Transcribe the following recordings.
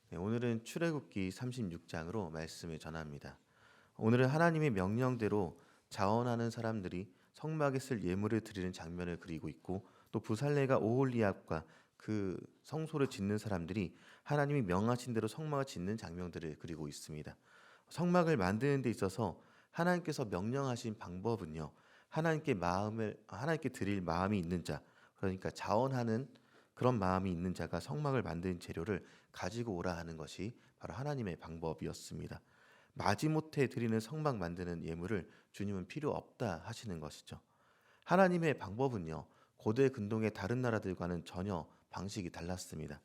네, 오늘은 출애굽기 36장으로 말씀을 전합니다. 오늘은 하나님의 명령대로 자원하는 사람들이 성막에 쓸 예물을 드리는 장면을 그리고 있고, 또 부살레가 오홀리압과 그 성소를 짓는 사람들이 하나님이 명하신 대로 성막을 짓는 장면들을 그리고 있습니다. 성막을 만드는 데 있어서 하나님께서 명령하신 방법은요, 하나님께 드릴 마음이 있는 자, 그러니까 자원하는 그런 마음이 있는 자가 성막을 만드는 재료를 가지고 오라 하는 것이 바로 하나님의 방법이었습니다. 마지못해 드리는 성막 만드는 예물을 주님은 필요 없다 하시는 것이죠. 하나님의 방법은요, 고대 근동의 다른 나라들과는 전혀 방식이 달랐습니다.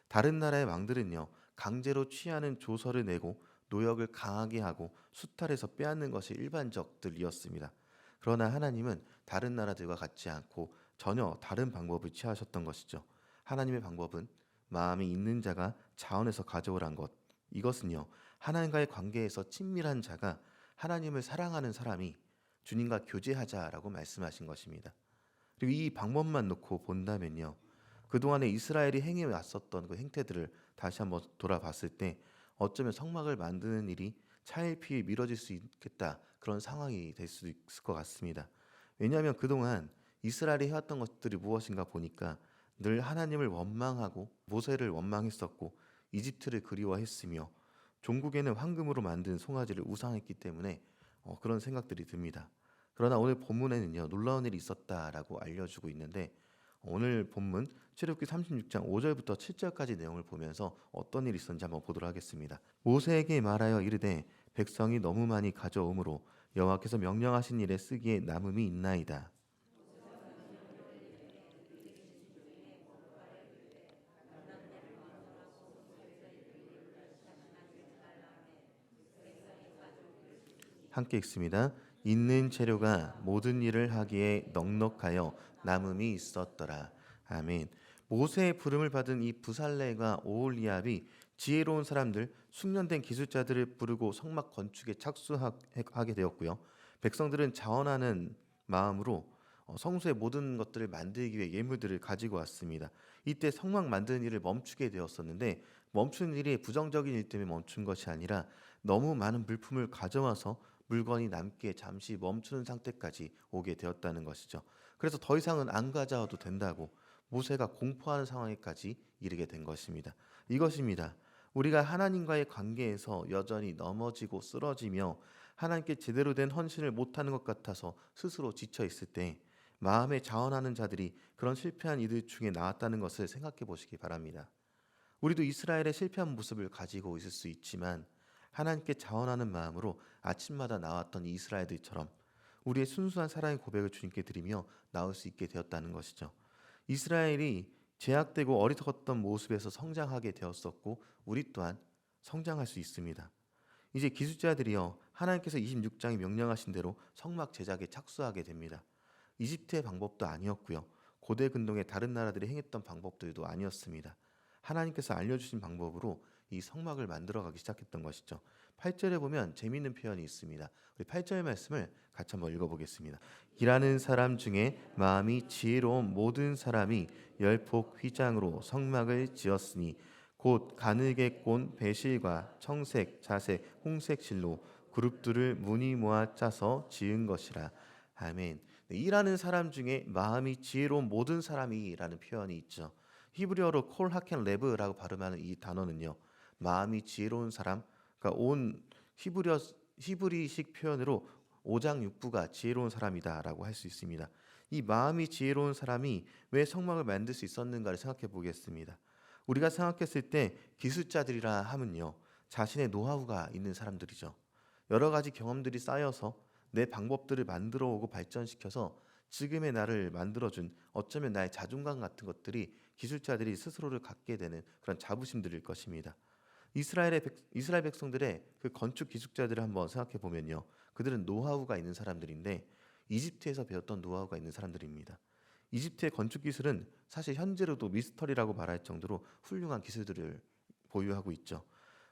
다른 나라의 왕들은요, 강제로 취하는 조서를 내고 노역을 강하게 하고 수탈해서 빼앗는 것이 일반적들이었습니다. 그러나 하나님은 다른 나라들과 같지 않고 전혀 다른 방법을 취하셨던 것이죠. 하나님의 방법은 마음이 있는 자가 자원해서 가져오란 것. 이것은요, 하나님과의 관계에서 친밀한 자가 하나님을 사랑하는 사람이 주님과 교제하자라고 말씀하신 것입니다. 그리고 이 방법만 놓고 본다면요, 그동안에 이스라엘이 행해 왔었던 그 행태들을 다시 한번 돌아봤을 때 어쩌면 성막을 만드는 일이 차일피일 미뤄질 수 있겠다, 그런 상황이 될 수도 있을 것 같습니다. 왜냐하면 그동안 이스라엘이 해왔던 것들이 무엇인가 보니까 늘 하나님을 원망하고 모세를 원망했었고 이집트를 그리워했으며 종국에는 황금으로 만든 송아지를 우상했기 때문에 그런 생각들이 듭니다. 그러나 오늘 본문에는요, 놀라운 일이 있었다라고 알려주고 있는데, 오늘 본문 출애굽기 36장 5절부터 7절까지 내용을 보면서 어떤 일이 있었는지 한번 보도록 하겠습니다. 모세에게 말하여 이르되 백성이 너무 많이 가져오므로 여호와께서 명령하신 일에 쓰기에 남음이 있나이다. 함께 읽습니다. 있는 재료가 모든 일을 하기에 넉넉하여 남음이 있었더라. 아멘. 모세의 부름을 받은 이 부살레가 오홀리압이 지혜로운 사람들, 숙련된 기술자들을 부르고 성막 건축에 착수하게 되었고요. 백성들은 자원하는 마음으로 성소의 모든 것들을 만들기 위해 예물들을 가지고 왔습니다. 이때 성막 만드는 일을 멈추게 되었었는데, 멈춘 일이 부정적인 일 때문에 멈춘 것이 아니라 너무 많은 물품을 가져와서 물건이 남기에 잠시 멈추는 상태까지 오게 되었다는 것이죠. 그래서 더 이상은 안 가져와도 된다고 모세가 공포하는 상황에까지 이르게 된 것입니다. 이것입니다. 우리가 하나님과의 관계에서 여전히 넘어지고 쓰러지며 하나님께 제대로 된 헌신을 못하는 것 같아서 스스로 지쳐 있을 때 마음에 자원하는 자들이 그런 실패한 이들 중에 나왔다는 것을 생각해 보시기 바랍니다. 우리도 이스라엘의 실패한 모습을 가지고 있을 수 있지만 하나님께 자원하는 마음으로 아침마다 나왔던 이스라엘들처럼 우리의 순수한 사랑의 고백을 주님께 드리며 나올 수 있게 되었다는 것이죠. 이스라엘이 제약되고 어리석었던 모습에서 성장하게 되었었고 우리 또한 성장할 수 있습니다. 이제 기술자들이여 하나님께서 26장에 명령하신 대로 성막 제작에 착수하게 됩니다. 이집트의 방법도 아니었고요. 고대 근동의 다른 나라들이 행했던 방법들도 아니었습니다. 하나님께서 알려주신 방법으로 이 성막을 만들어가기 시작했던 것이죠. 8절에 보면 재미있는 표현이 있습니다. 우리 8절 말씀을 같이 한번 읽어보겠습니다. 일하는 사람 중에 마음이 지혜로운 모든 사람이 열폭 휘장으로 성막을 지었으니 곧 가늘게 꼰 배실과 청색, 자색, 홍색 실로 그룹들을 무늬 모아 짜서 지은 것이라. 아멘. 네, 일하는 사람 중에 마음이 지혜로운 모든 사람이라는 표현이 있죠. 히브리어로 콜 하켄 레브라고 발음하는 이 단어는요, 마음이 지혜로운 사람, 그러니까 온 히브리식 표현으로 오장육부가 지혜로운 사람이다라고 할 수 있습니다. 이 마음이 지혜로운 사람이 왜 성막을 만들 수 있었는가를 생각해 보겠습니다. 우리가 생각했을 때 기술자들이라 하면요, 자신의 노하우가 있는 사람들이죠. 여러 가지 경험들이 쌓여서 내 방법들을 만들어 오고 발전시켜서 지금의 나를 만들어준, 어쩌면 나의 자존감 같은 것들이 기술자들이 스스로를 갖게 되는 그런 자부심들일 것입니다. 이스라엘 백성들의 그 건축 기술자들을 한번 생각해 보면요, 그들은 노하우가 있는 사람들인데 이집트에서 배웠던 노하우가 있는 사람들입니다. 이집트의 건축 기술은 사실 현재로도 미스터리라고 말할 정도로 훌륭한 기술들을 보유하고 있죠.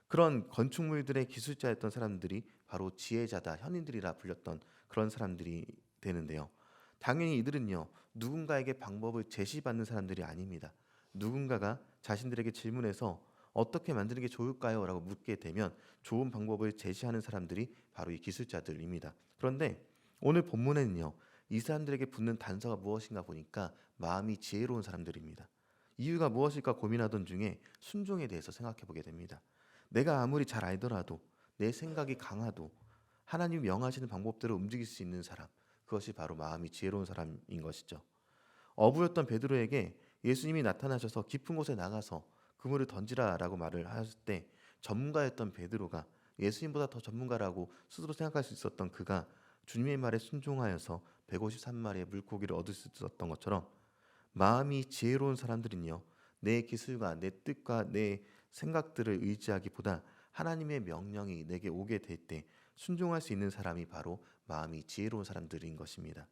그런 건축물들의 기술자였던 사람들이 바로 지혜자다, 현인들이라 불렸던 그런 사람들이 되는데요. 당연히 이들은요, 누군가에게 방법을 제시받는 사람들이 아닙니다. 누군가가 자신들에게 질문해서 어떻게 만드는 게 좋을까요? 라고 묻게 되면 좋은 방법을 제시하는 사람들이 바로 이 기술자들입니다. 그런데 오늘 본문에는요, 이 사람들에게 붙는 단서가 무엇인가 보니까 마음이 지혜로운 사람들입니다. 이유가 무엇일까 고민하던 중에 순종에 대해서 생각해 보게 됩니다. 내가 아무리 잘 알더라도, 내 생각이 강하도 하나님 명하시는 방법대로 움직일 수 있는 사람, 그것이 바로 마음이 지혜로운 사람인 것이죠. 어부였던 베드로에게 예수님이 나타나셔서 깊은 곳에 나가서 그물을 던지라라고 말을 하실 때, 전문가였던 베드로가 예수님보다 더 전문가라고 스스로 생각할 수 있었던 그가 주님의 말에 순종하여서 153마리의 물고기를 얻을 수 있었던 것처럼, 마음이 지혜로운 사람들은요, 내 기술과 내 뜻과 내 생각들을 의지하기보다 하나님의 명령이 내게 오게 될 때 순종할 수 있는 사람이 바로 마음이 지혜로운 사람들인 것입니다.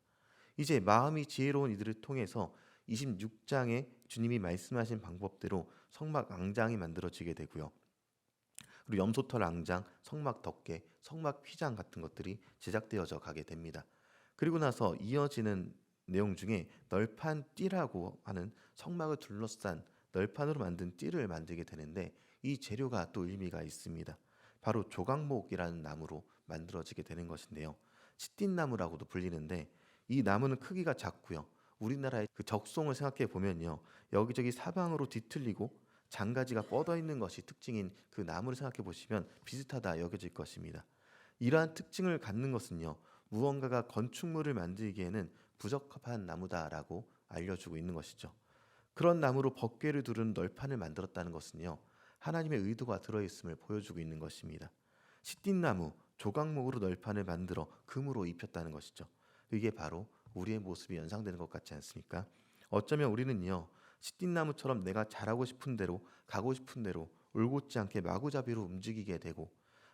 이제 마음이 지혜로운 이들을 통해서 26장에 주님이 말씀하신 방법대로 성막 앙장이 만들어지게 되고요. 그리고 염소털 앙장, 성막 덮개, 성막 휘장 같은 것들이 제작되어져 가게 됩니다. 그리고 나서 이어지는 내용 중에 널판 띠라고 하는 성막을 둘러싼 널판으로 만든 띠를 만들게 되는데, 이 재료가 또 의미가 있습니다. 바로 조각목이라는 나무로 만들어지게 되는 것인데요. 시띠나무라고도 불리는데, 이 나무는 크기가 작고요. 우리나라의 그 적송을 생각해 보면요, 여기저기 사방으로 뒤틀리고 장가지가 뻗어 있는 것이 특징인 그 나무를 생각해 보시면 비슷하다 여겨질 것입니다. 이러한 특징을 갖는 것은요, 무언가가 건축물을 만들기에는 부적합한 나무다라고 알려주고 있는 것이죠. 그런 나무로 법궤를 두른 널판을 만들었다는 것은요, 하나님의 의도가 들어있음을 보여주고 있는 것입니다. 시띠나무, 조각목으로 널판을 만들어 금으로 입혔다는 것이죠. 이게 바로 우리의 모습이 연상되는 것 같지 않습니까? 어쩌면 우리는요, 시띠나무처럼 내가 잘하고 싶은 대로, 가고 싶은 대로 올곧지 않게 마구잡이로 움직이게 되고,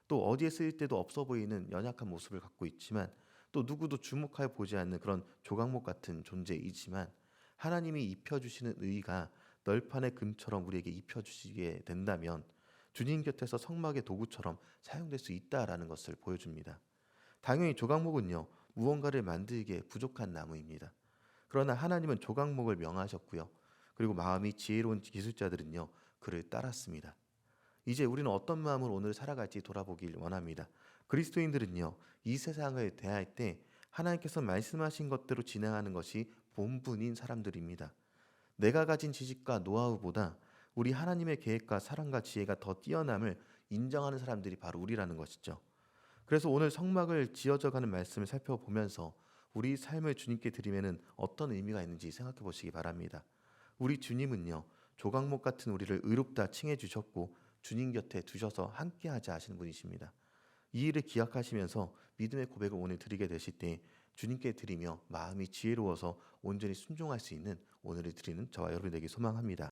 또 어디에 쓰일 때도 없어 보이는 연약한 모습을 갖고 있지만, 또 누구도 주목하여 보지 않는 그런 조각목 같은 존재이지만, 하나님이 입혀주시는 의가 널판의 금처럼 우리에게 입혀주시게 된다면 주님 곁에서 성막의 도구처럼 사용될 수 있다라는 것을 보여줍니다. 당연히 조각목은요, 무언가를 만들기에 부족한 나무입니다. 그러나 하나님은 조각목을 명하셨고요. 그리고 마음이 지혜로운 기술자들은요, 그를 따랐습니다. 이제 우리는 어떤 마음으로 오늘 살아갈지 돌아보길 원합니다. 그리스도인들은요, 이 세상을 대할 때 하나님께서 말씀하신 것대로 진행하는 것이 본분인 사람들입니다. 내가 가진 지식과 노하우보다 우리 하나님의 계획과 사랑과 지혜가 더 뛰어남을 인정하는 사람들이 바로 우리라는 것이죠. 그래서 오늘 성막을 지어져가는 말씀을 살펴보면서 우리 삶을 주님께 드리면은 어떤 의미가 있는지 생각해 보시기 바랍니다. 우리 주님은요, 조각목 같은 우리를 의롭다 칭해 주셨고 주님 곁에 두셔서 함께하자 하시는 분이십니다. 이 일을 기억하시면서 믿음의 고백을 오늘 드리게 되실 때 주님께 드리며 마음이 지혜로워서 온전히 순종할 수 있는 오늘을 드리는 저와 여러분이 되길 소망합니다.